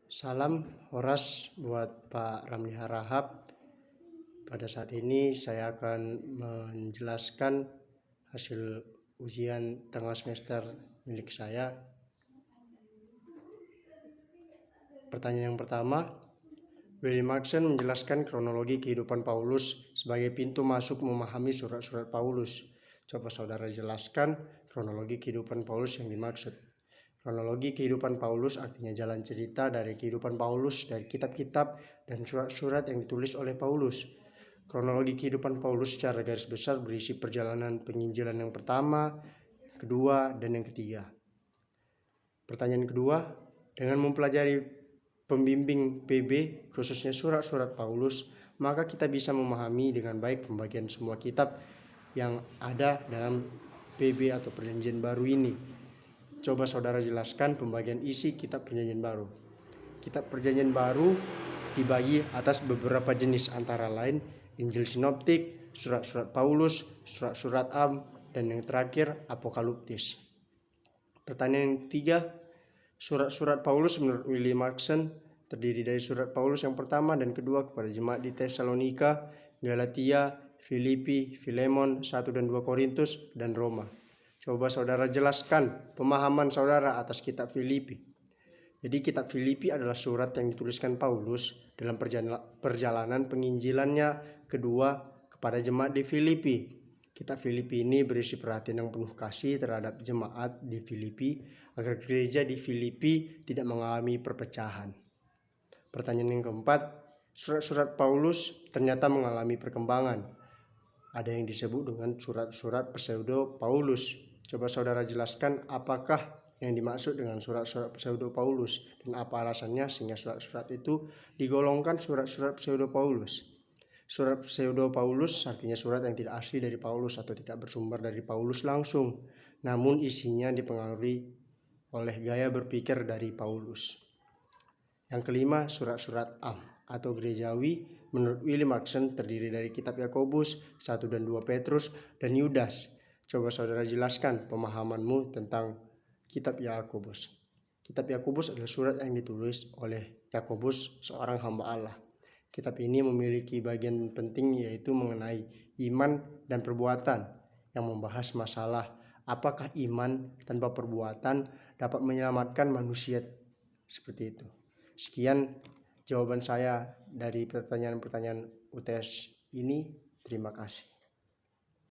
Salam Horas buat Pak Ramli Harahap. Pada saat ini saya akan menjelaskan hasil ujian tengah semester milik saya. Pertanyaan yang pertama, William Markson menjelaskan kronologi kehidupan Paulus sebagai pintu masuk memahami surat-surat Paulus. Coba saudara jelaskan kronologi kehidupan Paulus yang dimaksud. Kronologi kehidupan Paulus artinya jalan cerita dari kehidupan Paulus, dari kitab-kitab dan surat-surat yang ditulis oleh Paulus. Kronologi kehidupan Paulus secara garis besar berisi perjalanan penginjilan yang pertama, kedua, dan yang ketiga. Pertanyaan kedua, dengan mempelajari pembimbing PB, khususnya surat-surat Paulus, maka kita bisa memahami dengan baik pembagian semua kitab yang ada dalam PB atau Perjanjian Baru ini. Coba saudara jelaskan pembagian isi kitab Perjanjian Baru. Kitab Perjanjian Baru dibagi atas beberapa jenis, antara lain Injil Sinoptik, surat-surat Paulus, surat-surat Am, dan yang terakhir Apokaliptis. Pertanyaan yang ketiga, surat-surat Paulus menurut William Markson terdiri dari surat Paulus yang pertama dan kedua kepada jemaat di Tesalonika, Galatia, Filipi, Filemon, 1 dan 2 Korintus, dan Roma. Coba saudara jelaskan pemahaman saudara atas kitab Filipi. Jadi kitab Filipi adalah surat yang dituliskan Paulus dalam perjalanan penginjilannya kedua kepada jemaat di Filipi. Kitab Filipi ini berisi perhatian yang penuh kasih terhadap jemaat di Filipi agar gereja di Filipi tidak mengalami perpecahan. Pertanyaan yang keempat, surat-surat Paulus ternyata mengalami perkembangan. Ada yang disebut dengan surat-surat pseudo Paulus. Coba saudara jelaskan apakah yang dimaksud dengan surat-surat pseudo Paulus dan apa alasannya sehingga surat-surat itu digolongkan surat-surat pseudo Paulus. Surat pseudo Paulus artinya surat yang tidak asli dari Paulus atau tidak bersumber dari Paulus langsung, namun isinya dipengaruhi oleh gaya berpikir dari Paulus. Yang kelima, surat-surat Am atau gerejawi menurut William Markson terdiri dari kitab Yakobus, 1 dan 2 Petrus, dan Yudas. Coba saudara jelaskan pemahamanmu tentang kitab Yakobus. Kitab Yakobus adalah surat yang ditulis oleh Yakobus, seorang hamba Allah. Kitab ini memiliki bagian penting yaitu mengenai iman dan perbuatan yang membahas masalah apakah iman tanpa perbuatan dapat menyelamatkan manusia, seperti itu. Sekian jawaban saya dari pertanyaan-pertanyaan UTS ini. Terima kasih.